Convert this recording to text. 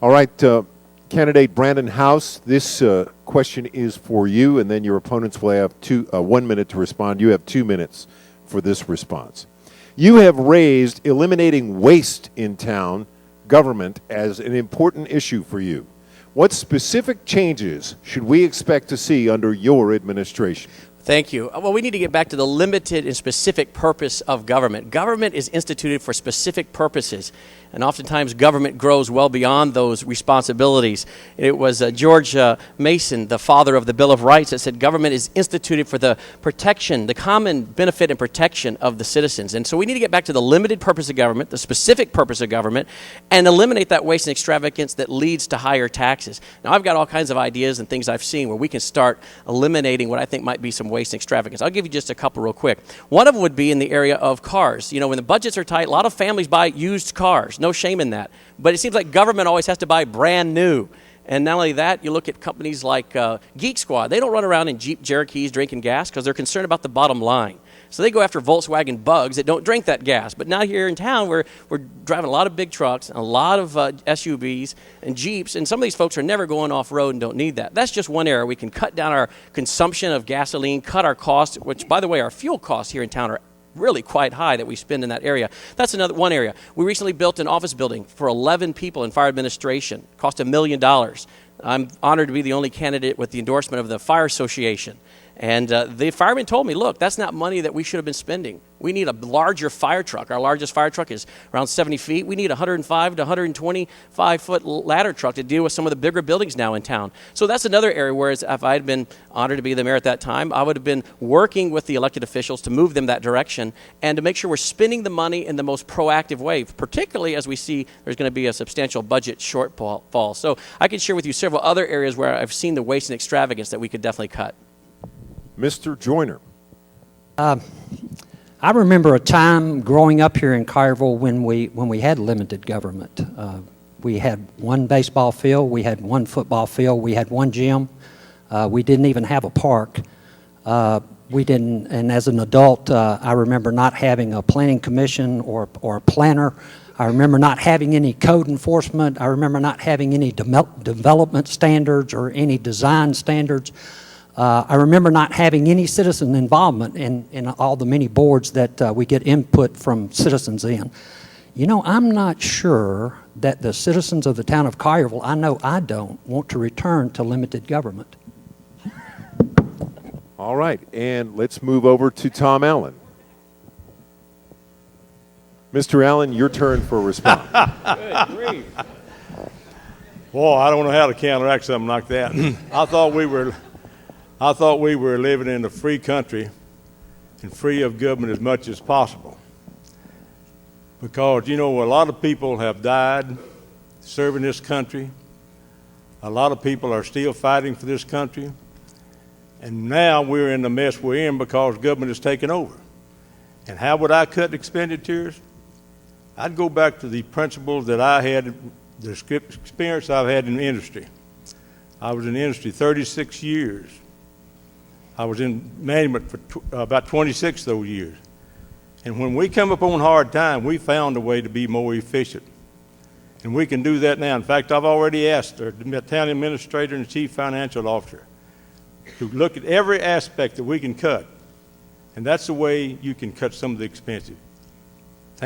All right, candidate Brandon House, this question is for you, and then your opponents will have 1 minute to respond. You have 2 minutes for this response. You have raised eliminating waste in town government as an important issue for you. What specific changes should we expect to see under your administration? Thank you. Well, we need to get back to the limited and specific purpose of government. Government is instituted for specific purposes, and oftentimes government grows well beyond those responsibilities. It was George Mason, the father of the Bill of Rights, that said government is instituted for the protection, the common benefit and protection of the citizens. And so we need to get back to the limited purpose of government, the specific purpose of government, and eliminate that waste and extravagance that leads to higher taxes. Now, I've got all kinds of ideas and things I've seen where we can start eliminating what I think might be some waste and extravagance. I'll give you just a couple real quick. One of them would be in the area of cars. You know, when the budgets are tight, a lot of families buy used cars. No shame in that. But it seems like government always has to buy brand new. And not only that, you look at companies like Geek Squad. They don't run around in Jeep Cherokees drinking gas because they're concerned about the bottom line. So they go after Volkswagen Bugs that don't drink that gas. But now here in town, we're driving a lot of big trucks, and a lot of SUVs and Jeeps, and some of these folks are never going off-road and don't need that. That's just one area. We can cut down our consumption of gasoline, cut our costs, which, by the way, our fuel costs here in town are really quite high that we spend in that area. That's another one area. We recently built an office building for 11 people in fire administration. Cost $1 million. I'm honored to be the only candidate with the endorsement of the Fire Association. And the firemen told me, look, that's not money that we should have been spending. We need a larger fire truck. Our largest fire truck is around 70 feet. We need a 105 to 125-foot ladder truck to deal with some of the bigger buildings now in town. So that's another area where if I had been honored to be the mayor at that time, I would have been working with the elected officials to move them that direction and to make sure we're spending the money in the most proactive way, particularly as we see there's going to be a substantial budget shortfall. So I can share with you several other areas where I've seen the waste and extravagance that we could definitely cut. Mr. Joyner. I remember a time growing up here in Collierville when we had limited government. We had one baseball field, we had one football field, we had one gym. We didn't even have a park. We didn't, and as an adult, I remember not having a planning commission or a planner. I remember not having any code enforcement. I remember not having any development standards or any design standards. I remember not having any citizen involvement in all the many boards that we get input from citizens in. You know, I'm not sure that the citizens of the town of Collierville, I know I don't, want to return to limited government. All right, and let's move over to Tom Allen. Mr. Allen, your turn for a response. Good grief. Boy, I don't know how to counteract something like that. I thought we were living in a free country and free of government as much as possible. Because, you know, a lot of people have died serving this country. A lot of people are still fighting for this country. And now we're in the mess we're in because government has taken over. And how would I cut expenditures? I'd go back to the principles that I had, the experience I've had in the industry. I was in the industry 36 years. I was in management for about 26 of those years. And when we come up on hard time, we found a way to be more efficient. And we can do that now. In fact, I've already asked the town administrator and the chief financial officer to look at every aspect that we can cut. And that's the way you can cut some of the expenses.